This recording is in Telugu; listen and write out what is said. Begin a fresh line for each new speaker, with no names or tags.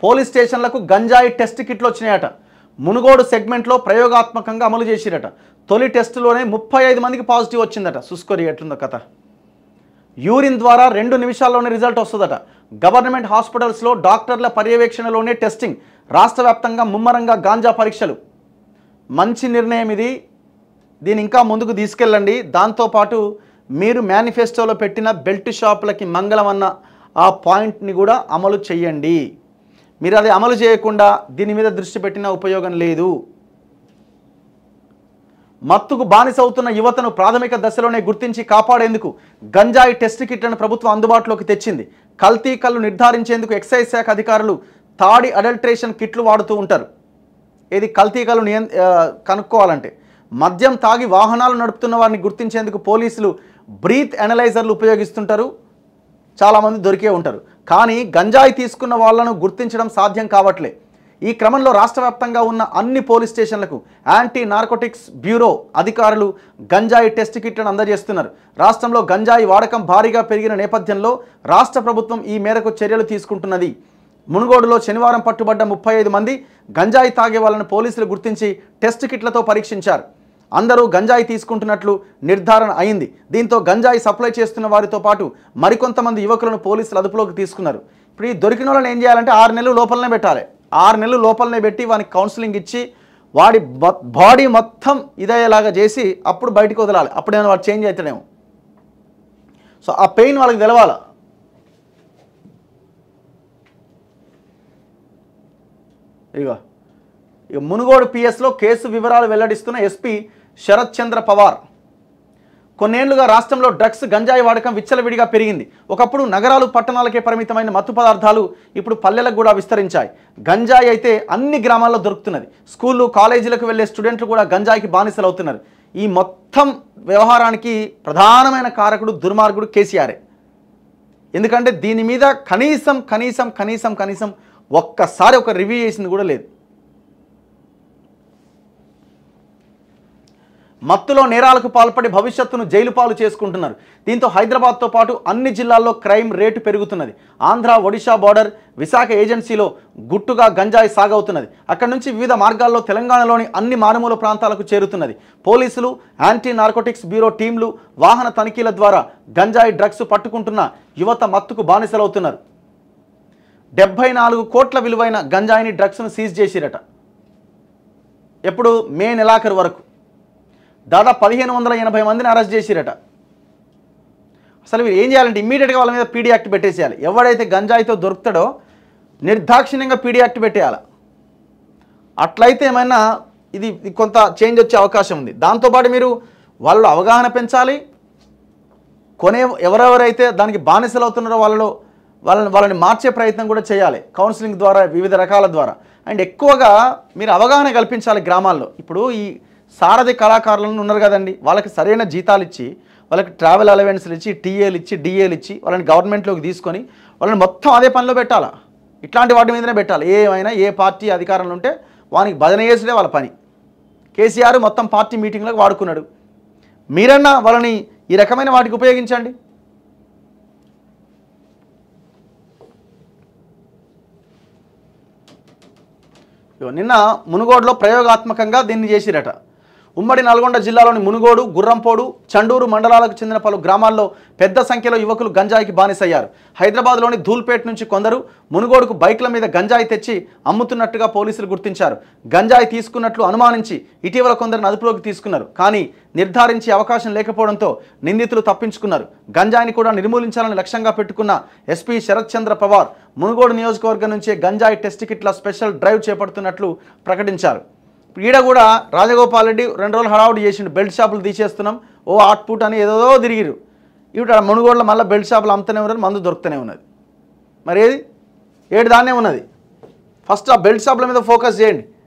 పోలీస్ స్టేషన్లకు గంజాయి టెస్ట్ కిట్లు వచ్చినాయట. మునుగోడు సెగ్మెంట్లో ప్రయోగాత్మకంగా అమలు చేసిరట. తొలి టెస్టులోనే 35 మందికి పాజిటివ్ వచ్చిందట. చూసుకోరి ఎట్లుందో కథ. యూరిన్ ద్వారా 2 నిమిషాల్లోనే రిజల్ట్ వస్తుందట. గవర్నమెంట్ హాస్పిటల్స్లో డాక్టర్ల పర్యవేక్షణలోనే టెస్టింగ్. రాష్ట్ర వ్యాప్తంగా ముమ్మరంగా గాంజా పరీక్షలు. మంచి నిర్ణయం ఇది. దీన్ని ఇంకా ముందుకు తీసుకెళ్ళండి. దాంతోపాటు మీరు మేనిఫెస్టోలో పెట్టిన బెల్ట్ షాపులకి మంగళం అన్న ఆ పాయింట్ని కూడా అమలు చేయండి. మీరు అది అమలు చేయకుండా దీని మీద దృష్టి పెట్టిన ఉపయోగం లేదు. మత్తుకు బానిసవుతున్న యువతను ప్రాథమిక దశలోనే గుర్తించి కాపాడేందుకు గంజాయి టెస్ట్ కిట్లను ప్రభుత్వం అందుబాటులోకి తెచ్చింది. కల్తీ కళ్ళు నిర్ధారించేందుకు ఎక్సైజ్ శాఖ అధికారులు తాడి అడల్ట్రేషన్ కిట్లు వాడుతూ ఉంటారు. ఇది కల్తీ కళ్ళు కనుక్కోవాలంటే. మద్యం తాగి వాహనాలు నడుపుతున్న వారిని గుర్తించేందుకు పోలీసులు బ్రీత్ అనలైజర్లు ఉపయోగిస్తుంటారు. చాలామంది దొరికే ఉంటారు. కానీ గంజాయి తీసుకున్న వాళ్ళను గుర్తించడం సాధ్యం కావట్లే. ఈ క్రమంలో రాష్ట్ర వ్యాప్తంగా ఉన్న అన్ని పోలీస్ స్టేషన్లకు యాంటీ నార్కోటిక్స్ బ్యూరో అధికారులు గంజాయి టెస్ట్ కిట్లను అందజేస్తున్నారు. రాష్ట్రంలో గంజాయి వాడకం భారీగా పెరిగిన నేపథ్యంలో రాష్ట్ర ప్రభుత్వం ఈ మేరకు చర్యలు తీసుకుంటున్నది. మునుగోడులో శనివారం పట్టుబడ్డ 35 మంది గంజాయి తాగే వాళ్ళను పోలీసులు గుర్తించి టెస్ట్ కిట్లతో పరీక్షించారు. అందరూ గంజాయి తీసుకుంటున్నట్లు నిర్ధారణ అయింది. దీంతో గంజాయి సప్లై చేస్తున్న వారితో పాటు మరికొంతమంది యువకులను పోలీసులు అదుపులోకి తీసుకున్నారు. ఇప్పుడు ఈ దొరికిన వాళ్ళని ఏం చేయాలంటే 6 నెలలు లోపలనే పెట్టాలి. 6 నెలలు లోపలనే పెట్టి వానికి కౌన్సిలింగ్ ఇచ్చి వాడి బాడీ మొత్తం ఇదయ్యేలాగా చేసి అప్పుడు బయటకు వదలాలి. అప్పుడేమైనా వాడు చేంజ్ అవుతాడేమో. సో ఆ పెయిన్ వాళ్ళకి తెలవాలి. ఇక మునుగోడు పిఎస్లో కేసు వివరాలు వెల్లడిస్తున్న ఎస్పీ శరత్ చంద్ర పవార్. కొన్నేళ్లుగా రాష్ట్రంలో డ్రగ్స్ గంజాయి వాడకం విచ్చలవిడిగా పెరిగింది. ఒకప్పుడు నగరాలు పట్టణాలకే పరిమితమైన మత్తు పదార్థాలు ఇప్పుడు పల్లెలకు కూడా విస్తరించాయి. గంజాయి అయితే అన్ని గ్రామాల్లో దొరుకుతున్నది. స్కూళ్ళు కాలేజీలకు వెళ్ళే స్టూడెంట్లు కూడా గంజాయికి బానిసలు అవుతున్నారు. ఈ మొత్తం వ్యవహారానికి ప్రధానమైన కారకుడు దుర్మార్గుడు కేసీఆరే. ఎందుకంటే దీని మీద కనీసం ఒక్కసారి ఒక రివ్యూ చేసింది కూడా లేదు. మత్తులో నేరాలకు పాల్పడి భవిష్యత్తును జైలు పాలు చేసుకుంటున్నారు. దీంతో హైదరాబాద్తో పాటు అన్ని జిల్లాల్లో క్రైమ్ రేటు పెరుగుతున్నది. ఆంధ్ర ఒడిశా బార్డర్ విశాఖ ఏజెన్సీలో గుట్టుగా గంజాయి సాగవుతున్నది. అక్కడి నుంచి వివిధ మార్గాల్లో తెలంగాణలోని అన్ని మారుమూల ప్రాంతాలకు చేరుతున్నది. పోలీసులు, యాంటీ నార్కోటిక్స్ బ్యూరో టీంలు వాహన తనిఖీల ద్వారా గంజాయి డ్రగ్స్ పట్టుకుంటున్న యువత మత్తుకు బానిసలవుతున్నారు. 74 కోట్ల విలువైన గంజాయిని డ్రగ్స్ను సీజ్ చేసిరట. ఎప్పుడు మే నెలాఖరు వరకు దాదాపు 1580 మందిని అరెస్ట్ చేసిరట. అసలు మీరు ఏం చేయాలంటే ఇమ్మీడియట్గా వాళ్ళ మీద పీడీ యాక్ట్ పెట్టేసేయాలి. ఎవడైతే గంజాయితో దొరుకుతాడో నిర్దాక్షిణ్యంగా పీడీ యాక్ట్ పెట్టేయాలి. అట్లయితే ఏమైనా ఇది కొంత చేంజ్ వచ్చే అవకాశం ఉంది. దాంతోపాటు మీరు వాళ్ళు అవగాహన పెంచాలి. ఎవరెవరైతే దానికి బానిసలు అవుతున్నారో వాళ్ళని మార్చే ప్రయత్నం కూడా చేయాలి. కౌన్సిలింగ్ ద్వారా, వివిధ రకాల ద్వారా. అండ్ ఎక్కువగా మీరు అవగాహన కల్పించాలి గ్రామాల్లో. ఇప్పుడు ఈ సారథి కళాకారులను ఉన్నారు కదండి, వాళ్ళకి సరైన జీతాలు ఇచ్చి, వాళ్ళకి ట్రావెల్ అలవెన్స్లు ఇచ్చి, టీఏలు ఇచ్చి, డిఏలు ఇచ్చి, వాళ్ళని గవర్నమెంట్లోకి తీసుకొని వాళ్ళని మొత్తం అదే పనిలో పెట్టాలా. ఇట్లాంటి వాటి మీదనే పెట్టాలి. ఏమైనా ఏ పార్టీ అధికారంలో ఉంటే వానికి భజన చేసుడే వాళ్ళ పని. కేసీఆర్ మొత్తం పార్టీ మీటింగ్లకు వాడుకున్నాడు. మీరన్నా వాళ్ళని ఈ రకమైన వాటికి ఉపయోగించండి. నిన్న మునుగోడులో ప్రయోగాత్మకంగా దీన్ని చేసిరట. ఉమ్మడి నల్గొండ జిల్లాలోని మునుగోడు, గుర్రంపోడు, చండూరు మండలాలకు చెందిన పలు గ్రామాల్లో పెద్ద సంఖ్యలో యువకులు గంజాయికి బానిసయ్యారు. హైదరాబాద్లోని ధూల్పేట్ నుంచి కొందరు మునుగోడుకు బైక్ల మీద గంజాయి తెచ్చి అమ్ముతున్నట్టుగా పోలీసులు గుర్తించారు. గంజాయి తీసుకున్నట్లు అనుమానించి ఇటీవల కొందరిని అదుపులోకి తీసుకున్నారు. కానీ నిర్ధారించే అవకాశం లేకపోవడంతో నిందితులు తప్పించుకున్నారు. గంజాయిని కూడా నిర్మూలించాలని లక్ష్యంగా పెట్టుకున్న ఎస్పీ శరత్ చంద్ర పవార్ మునుగోడు నియోజకవర్గం నుంచే గంజాయి టెస్ట్ కిట్ల స్పెషల్ డ్రైవ్ చేపడుతున్నట్లు ప్రకటించారు. ఈడ కూడా రాజగోపాల్ రెడ్డి 2 రోజులు హడావుడి చేసిండు. బెల్ట్ షాపులు తీసేస్తున్నాం, ఆట్పుట్ అని ఏదో తిరిగిరు. ఇప్పుడు మునుగోడులో మళ్ళీ బెల్ట్ షాపులు అమ్ముతూనే ఉన్నారు, మందు దొరుకుతూనే ఉన్నది. మరి ఏది దాన్నే ఉన్నది. ఫస్ట్ ఆ బెల్ట్ షాపుల మీద ఫోకస్ చేయండి.